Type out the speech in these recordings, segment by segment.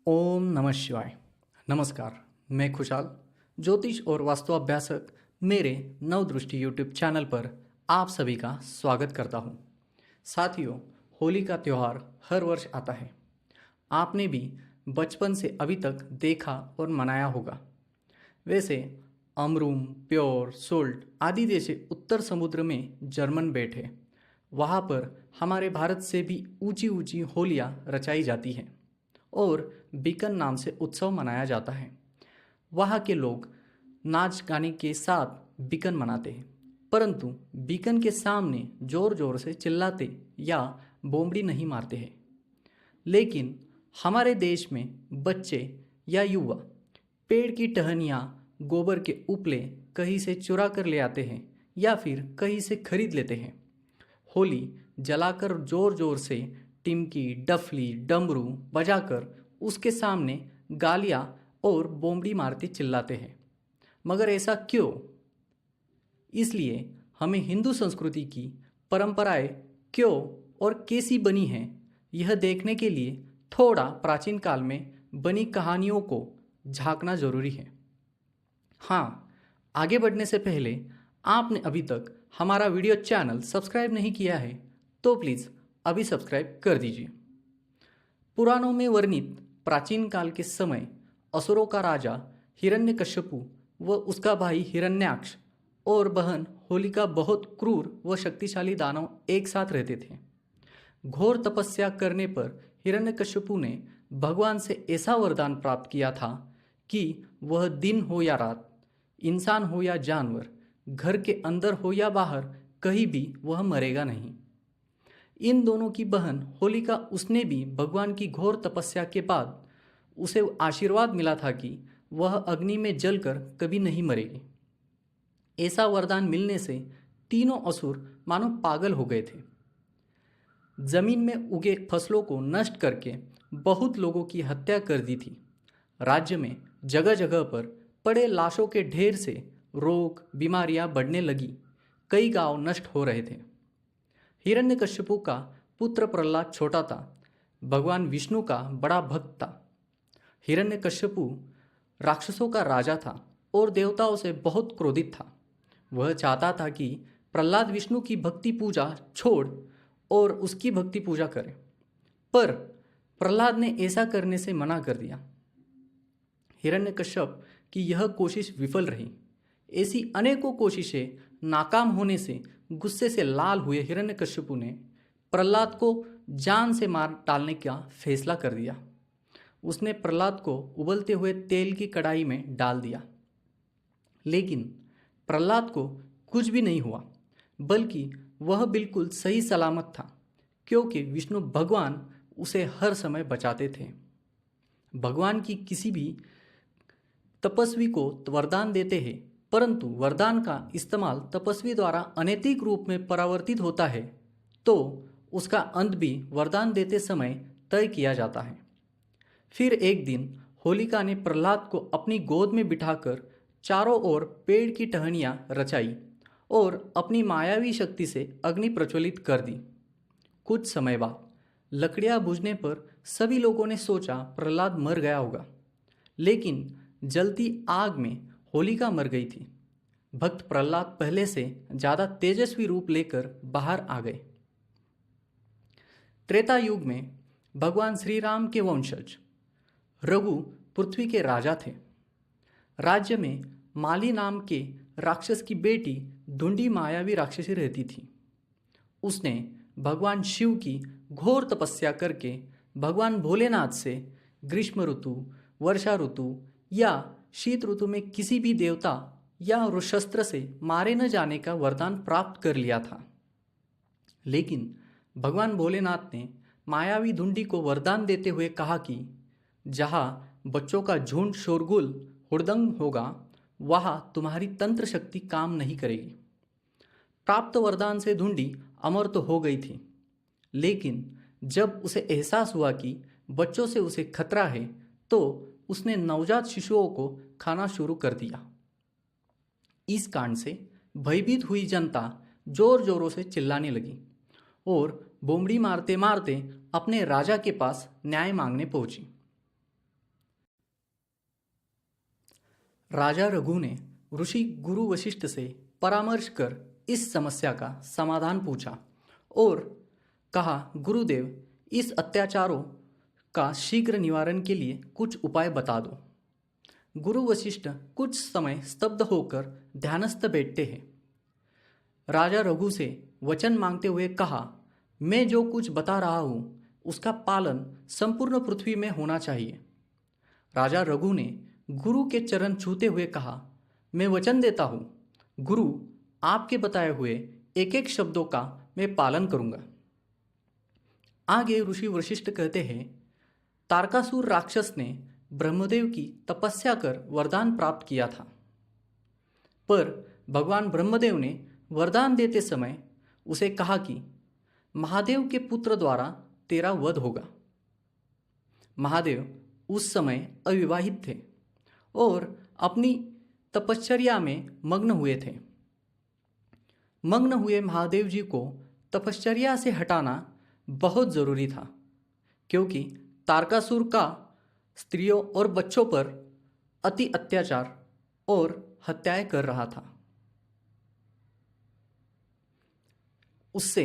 ओम नमः शिवाय। नमस्कार, मैं खुशहाल ज्योतिष और वास्तु अभ्यासक मेरे नवदृष्टि यूट्यूब चैनल पर आप सभी का स्वागत करता हूँ। साथियों, होली का त्यौहार हर वर्ष आता है। आपने भी बचपन से अभी तक देखा और मनाया होगा। वैसे अमरूम, प्योर, सोल्ट आदि जैसे उत्तर समुद्र में जर्मन बेट है। वहाँ पर हमारे भारत से भी ऊंची ऊंची होलियाँ रचाई जाती हैं और बीकन नाम से उत्सव मनाया जाता है। वहाँ के लोग नाच गाने के साथ बीकन मनाते हैं, परंतु बीकन के सामने जोर जोर से चिल्लाते या बोमड़ी नहीं मारते हैं। लेकिन हमारे देश में बच्चे या युवा पेड़ की टहनियाँ, गोबर के उपले कहीं से चुरा कर ले आते हैं या फिर कहीं से खरीद लेते हैं। होली जलाकर जोर जोर से टिमकी, डफली, डमरू बजाकर उसके सामने गालियाँ और बोमड़ी मारते चिल्लाते हैं। मगर ऐसा क्यों? इसलिए हमें हिंदू संस्कृति की परंपराएं क्यों और कैसी बनी हैं, यह देखने के लिए थोड़ा प्राचीन काल में बनी कहानियों को झांकना जरूरी है। हाँ, आगे बढ़ने से पहले आपने अभी तक हमारा वीडियो चैनल सब्सक्राइब नहीं किया है तो प्लीज़ अभी सब्सक्राइब कर दीजिए। पुराणों में वर्णित प्राचीन काल के समय असुरों का राजा हिरण्यकश्यपु व उसका भाई हिरण्याक्ष और बहन होलिका बहुत क्रूर व शक्तिशाली दानव एक साथ रहते थे। घोर तपस्या करने पर हिरण्यकश्यपु ने भगवान से ऐसा वरदान प्राप्त किया था कि वह दिन हो या रात, इंसान हो या जानवर, घर के अंदर हो या बाहर, कहीं भी वह मरेगा नहीं। इन दोनों की बहन होलिका, उसने भी भगवान की घोर तपस्या के बाद उसे आशीर्वाद मिला था कि वह अग्नि में जलकर कभी नहीं मरेगी। ऐसा वरदान मिलने से तीनों असुर मानो पागल हो गए थे। जमीन में उगे फसलों को नष्ट करके बहुत लोगों की हत्या कर दी थी। राज्य में जगह जगह पर पड़े लाशों के ढेर से रोग, बीमारियां बढ़ने लगी। कई गांव नष्ट हो रहे थे। हिरण्यकश्यपु का पुत्र प्रहलाद छोटा था, भगवान विष्णु का बड़ा भक्त था। हिरण्यकश्यपु राक्षसों का राजा था और देवताओं से बहुत क्रोधित था। वह चाहता था कि प्रहलाद विष्णु की भक्ति पूजा छोड़ और उसकी भक्ति पूजा करे, पर प्रहलाद ने ऐसा करने से मना कर दिया। हिरण्यकश्यप की यह कोशिश विफल रही। ऐसी अनेकों कोशिशें नाकाम होने से गुस्से से लाल हुए हिरण्यकश्यपु ने प्रहलाद को जान से मार डालने का फैसला कर दिया। उसने प्रहलाद को उबलते हुए तेल की कढ़ाई में डाल दिया, लेकिन प्रहलाद को कुछ भी नहीं हुआ, बल्कि वह बिल्कुल सही सलामत था, क्योंकि विष्णु भगवान उसे हर समय बचाते थे। भगवान की किसी भी तपस्वी को वरदान देते हैं, परंतु वरदान का इस्तेमाल तपस्वी द्वारा अनैतिक रूप में परावर्तित होता है तो उसका अंत भी वरदान देते समय तय किया जाता है। फिर एक दिन होलिका ने प्रहलाद को अपनी गोद में बिठाकर चारों ओर पेड़ की टहनियाँ रचाई और अपनी मायावी शक्ति से अग्नि प्रज्वलित कर दी। कुछ समय बाद लकड़ियाँ बुझने पर सभी लोगों ने सोचा प्रहलाद मर गया होगा, लेकिन जलती आग में होलिका मर गई थी। भक्त प्रहलाद पहले से ज्यादा तेजस्वी रूप लेकर बाहर आ गए। त्रेता युग में भगवान श्री राम के वंशज रघु पृथ्वी के राजा थे। राज्य में माली नाम के राक्षस की बेटी धुंडी मायावी राक्षसी रहती थी। उसने भगवान शिव की घोर तपस्या करके भगवान भोलेनाथ से ग्रीष्म ऋतु, वर्षा ऋतु या शीत ऋतु में किसी भी देवता या शस्त्र से मारे न जाने का वरदान प्राप्त कर लिया था। लेकिन भगवान भोलेनाथ ने मायावी धुंडी को वरदान देते हुए कहा कि जहाँ बच्चों का झुंड शोरगुल हुड़दंग होगा, वहाँ तुम्हारी तंत्र शक्ति काम नहीं करेगी। प्राप्त वरदान से धुंडी अमर तो हो गई थी, लेकिन जब उसे एहसास हुआ कि बच्चों से उसे खतरा है तो उसने नवजात शिशुओं को खाना शुरू कर दिया। इस कांड से भयभीत हुई जनता जोर जोरों से चिल्लाने लगी और बोमड़ी मारते मारते अपने राजा के पास न्याय मांगने पहुंची। राजा रघु ने ऋषि गुरु वशिष्ठ से परामर्श कर इस समस्या का समाधान पूछा और कहा, गुरुदेव, इस अत्याचारों का शीघ्र निवारण के लिए कुछ उपाय बता दो। गुरु वशिष्ठ कुछ समय स्तब्ध होकर ध्यानस्थ बैठते हैं। राजा रघु से वचन मांगते हुए कहा, मैं जो कुछ बता रहा हूँ उसका पालन संपूर्ण पृथ्वी में होना चाहिए। राजा रघु ने गुरु के चरण छूते हुए कहा, मैं वचन देता हूँ गुरु, आपके बताए हुए एक एक शब्दों का मैं पालन करूँगा। आगे ऋषि वशिष्ठ कहते हैं, तारकासुर राक्षस ने ब्रह्मदेव की तपस्या कर वरदान प्राप्त किया था, पर भगवान ब्रह्मदेव ने वरदान देते समय उसे कहा कि महादेव के पुत्र द्वारा तेरा वध होगा। महादेव उस समय अविवाहित थे और अपनी तपश्चर्या में मग्न हुए थे। मग्न हुए महादेव जी को तपश्चर्या से हटाना बहुत जरूरी था, क्योंकि तारकासुर का स्त्रियों और बच्चों पर अति अत्याचार और हत्याएं कर रहा था। उससे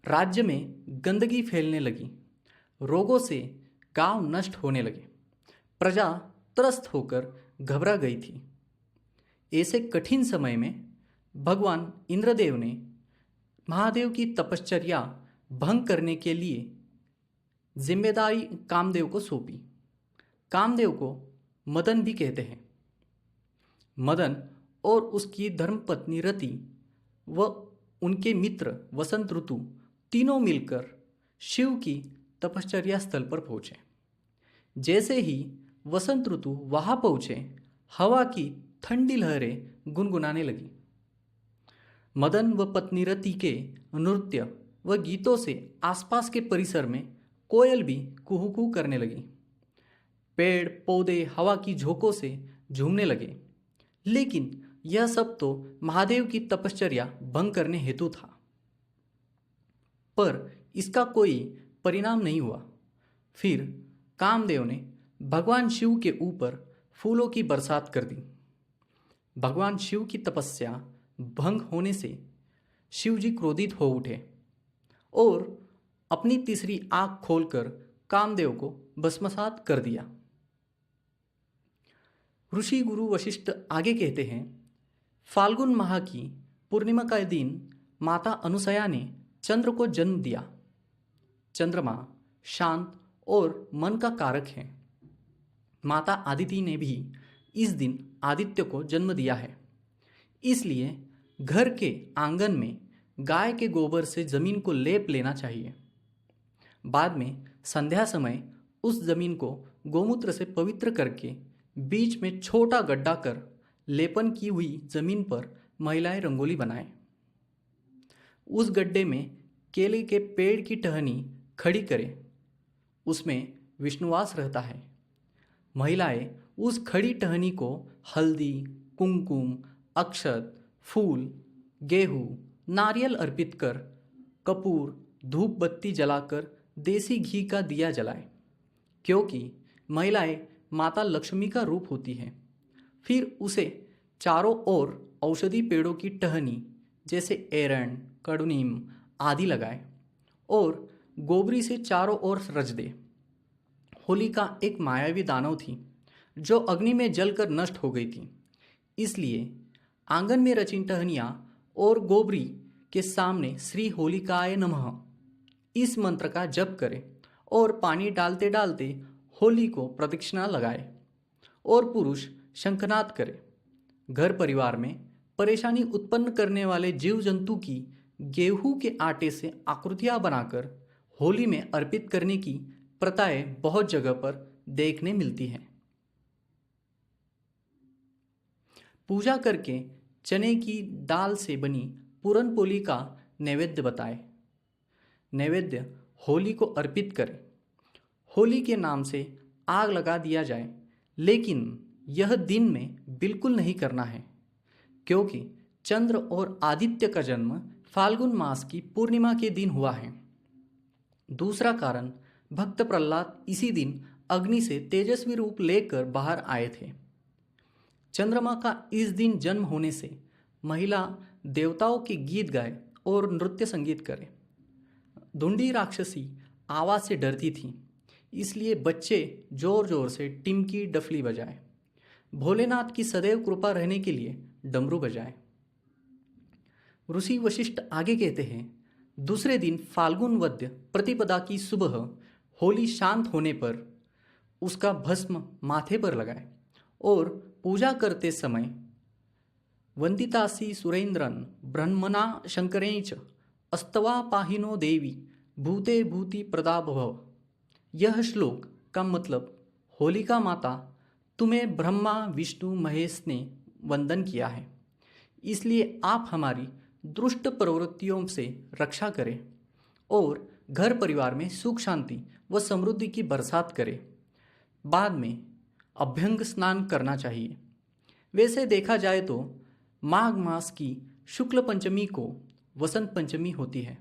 राज्य में गंदगी फैलने लगी, रोगों से गांव नष्ट होने लगे, प्रजा त्रस्त होकर घबरा गई थी। ऐसे कठिन समय में भगवान इंद्रदेव ने महादेव की तपश्चर्या भंग करने के लिए जिम्मेदारी कामदेव को सौंपी। कामदेव को मदन भी कहते हैं। मदन और उसकी धर्मपत्नी रति व उनके मित्र वसंत ऋतु तीनों मिलकर शिव की तपश्चर्या स्थल पर पहुँचे। जैसे ही वसंत ऋतु वहाँ पहुँचे, हवा की ठंडी लहरें गुनगुनाने लगी। मदन व पत्नी रति के नृत्य व गीतों से आसपास के परिसर में कोयल भी कुहू करने लगी। पेड़ पौधे हवा की झोंकों से झूमने लगे, लेकिन यह सब तो महादेव की तपश्चर्या भंग करने हेतु था। पर इसका कोई परिणाम नहीं हुआ। फिर कामदेव ने भगवान शिव के ऊपर फूलों की बरसात कर दी। भगवान शिव की तपस्या भंग होने से शिव जी क्रोधित हो उठे और अपनी तीसरी आंख खोलकर कामदेव को भस्मसात कर दिया। ऋषि गुरु वशिष्ठ आगे कहते हैं, फाल्गुन माह की पूर्णिमा का दिन माता अनुसया ने चंद्र को जन्म दिया। चंद्रमा शांत और मन का कारक है। माता आदिति ने भी इस दिन आदित्य को जन्म दिया है। इसलिए घर के आंगन में गाय के गोबर से जमीन को लेप लेना चाहिए। बाद में संध्या समय उस जमीन को गोमूत्र से पवित्र करके बीच में छोटा गड्ढा कर लेपन की हुई जमीन पर महिलाएं रंगोली बनाएं। उस गड्ढे में केले के पेड़ की टहनी खड़ी करें। उसमें विष्णुवास रहता है। महिलाएं उस खड़ी टहनी को हल्दी, कुमकुम, अक्षत, फूल, गेहूं, नारियल अर्पित कर कपूर, धूप बत्ती जलाकर देसी घी का दिया जलाएं, क्योंकि महिलाएं माता लक्ष्मी का रूप होती हैं। फिर उसे चारों ओर औषधि पेड़ों की टहनी जैसे एरण, कड़नीम आदि लगाए और गोबरी से चारों ओर रच दे। होलिका एक मायावी दानव थी जो अग्नि में जलकर नष्ट हो गई थी। इसलिए आंगन में रची टहनियाँ और गोबरी के सामने श्री होलिकाय नमः इस मंत्र का जप करें और पानी डालते डालते होली को प्रदक्षिणा लगाए और पुरुष शंखनाद करे। घर परिवार में परेशानी उत्पन्न करने वाले जीव जंतु की गेहूं के आटे से आकृतियां बनाकर होली में अर्पित करने की प्रथाएं बहुत जगह पर देखने मिलती हैं। पूजा करके चने की दाल से बनी पूरन पोली का नैवेद्य बताए। नैवेद्य होली को अर्पित करें। होली के नाम से आग लगा दिया जाए, लेकिन यह दिन में बिल्कुल नहीं करना है, क्योंकि चंद्र और आदित्य का जन्म फाल्गुन मास की पूर्णिमा के दिन हुआ है। दूसरा कारण, भक्त प्रहलाद इसी दिन अग्नि से तेजस्वी रूप लेकर बाहर आए थे। चंद्रमा का इस दिन जन्म होने से महिला देवताओं के गीत गाए और नृत्य संगीत करे। धुंडी राक्षसी आवाज़ से डरती थी, इसलिए बच्चे जोर जोर से टिमकी डफली बजाए। भोलेनाथ की सदैव कृपा रहने के लिए डमरू बजाए। ऋषि वशिष्ठ आगे कहते हैं, दूसरे दिन फाल्गुन वद्य प्रतिपदा की सुबह होली शांत होने पर उसका भस्म माथे पर लगाए और पूजा करते समय वंदितासी सुरेंद्रन ब्रह्मणा शंकरेच अस्तवा पाहिनो देवी भूते भूति प्रदा भव। यह श्लोक का मतलब, होलिका माता तुम्हें ब्रह्मा विष्णु महेश ने वंदन किया है, इसलिए आप हमारी दुष्ट प्रवृत्तियों से रक्षा करें और घर परिवार में सुख शांति व समृद्धि की बरसात करें। बाद में अभ्यंग स्नान करना चाहिए। वैसे देखा जाए तो माघ मास की शुक्ल पंचमी को वसंत पंचमी होती है।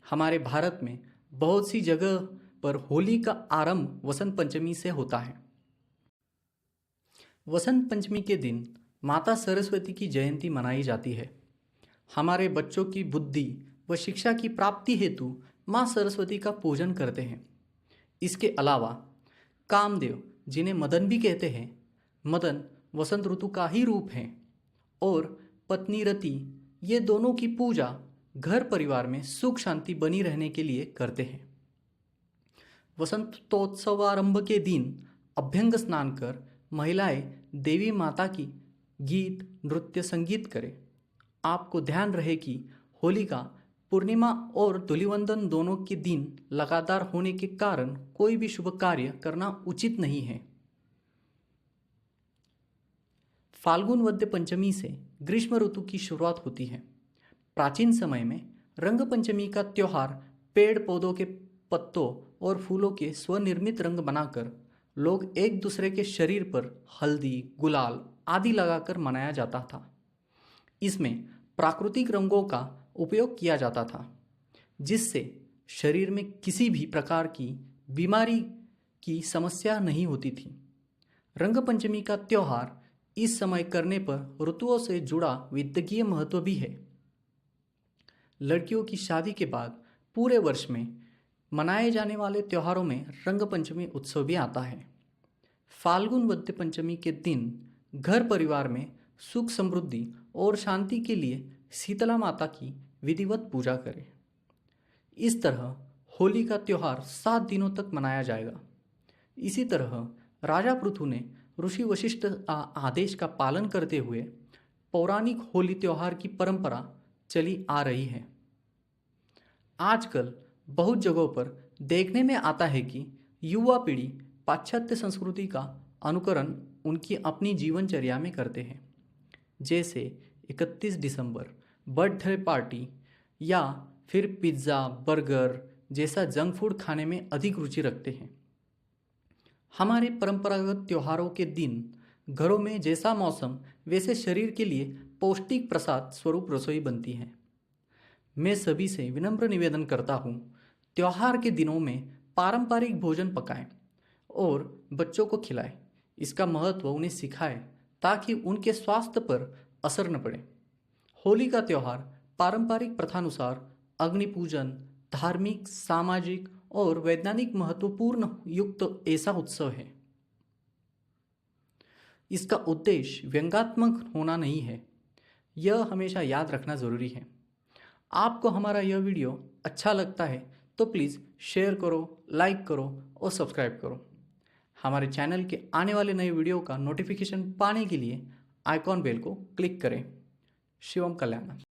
हमारे भारत में बहुत सी जगह पर होली का आरंभ वसंत पंचमी से होता है। वसंत पंचमी के दिन माता सरस्वती की जयंती मनाई जाती है। हमारे बच्चों की बुद्धि व शिक्षा की प्राप्ति हेतु माँ सरस्वती का पूजन करते हैं। इसके अलावा कामदेव, जिन्हें मदन भी कहते हैं, मदन वसंत ऋतु का ही रूप है, और पत्नी रति, ये दोनों की पूजा घर परिवार में सुख शांति बनी रहने के लिए करते हैं। वसंतोत्सवारंभ के दिन अभ्यंग स्नान कर महिलाएं देवी माता की गीत नृत्य संगीत करें। आपको ध्यान रहे कि होलिका पूर्णिमा और धूलिवंदन दोनों के दिन लगातार होने के कारण कोई भी शुभ कार्य करना उचित नहीं है। फाल्गुन वद्य पंचमी से ग्रीष्म ऋतु की शुरुआत होती है। प्राचीन समय में रंग पंचमी का त्योहार पेड़ पौधों के पत्तों और फूलों के स्वनिर्मित रंग बनाकर लोग एक दूसरे के शरीर पर हल्दी, गुलाल आदि लगाकर मनाया जाता था। इसमें प्राकृतिक रंगों का उपयोग किया जाता था, जिससे शरीर में किसी भी प्रकार की बीमारी की समस्या नहीं होती थी। रंग पंचमी का त्यौहार इस समय करने पर ऋतुओं से जुड़ा विद्यकीय महत्व भी है। लड़कियों की शादी के बाद पूरे वर्ष में मनाए जाने वाले त्योहारों में रंग पंचमी उत्सव भी आता है। फाल्गुन वद्य पंचमी के दिन घर परिवार में सुख समृद्धि और शांति के लिए शीतला माता की विधिवत पूजा करें। इस तरह होली का त्यौहार 7 दिनों तक मनाया जाएगा। इसी तरह राजा पृथु ने ऋषि वशिष्ठ आदेश का पालन करते हुए पौराणिक होली त्यौहार की परंपरा चली आ रही है। आजकल बहुत जगहों पर देखने में आता है कि युवा पीढ़ी पाश्चात्य संस्कृति का अनुकरण उनकी अपनी जीवनचर्या में करते हैं, जैसे 31 दिसंबर, बर्थडे पार्टी या फिर पिज्ज़ा, बर्गर जैसा जंक फूड खाने में अधिक रुचि रखते हैं। हमारे परंपरागत त्योहारों के दिन घरों में जैसा मौसम वैसे शरीर के लिए पौष्टिक प्रसाद स्वरूप रसोई बनती है। मैं सभी से विनम्र निवेदन करता हूँ, त्योहार के दिनों में पारंपरिक भोजन पकाएं और बच्चों को खिलाएं। इसका महत्व उन्हें सिखाएं ताकि उनके स्वास्थ्य पर असर न पड़े। होली का त्यौहार पारंपरिक प्रथानुसार अग्नि पूजन, धार्मिक, सामाजिक और वैज्ञानिक महत्वपूर्ण युक्त ऐसा उत्सव है। इसका उद्देश्य व्यंग्यात्मक होना नहीं है, यह हमेशा याद रखना जरूरी है। आपको हमारा यह वीडियो अच्छा लगता है तो प्लीज़ शेयर करो, लाइक करो और सब्सक्राइब करो। हमारे चैनल के आने वाले नए वीडियो का नोटिफिकेशन पाने के लिए आइकॉन बेल को क्लिक करें। शिवम कल्याण।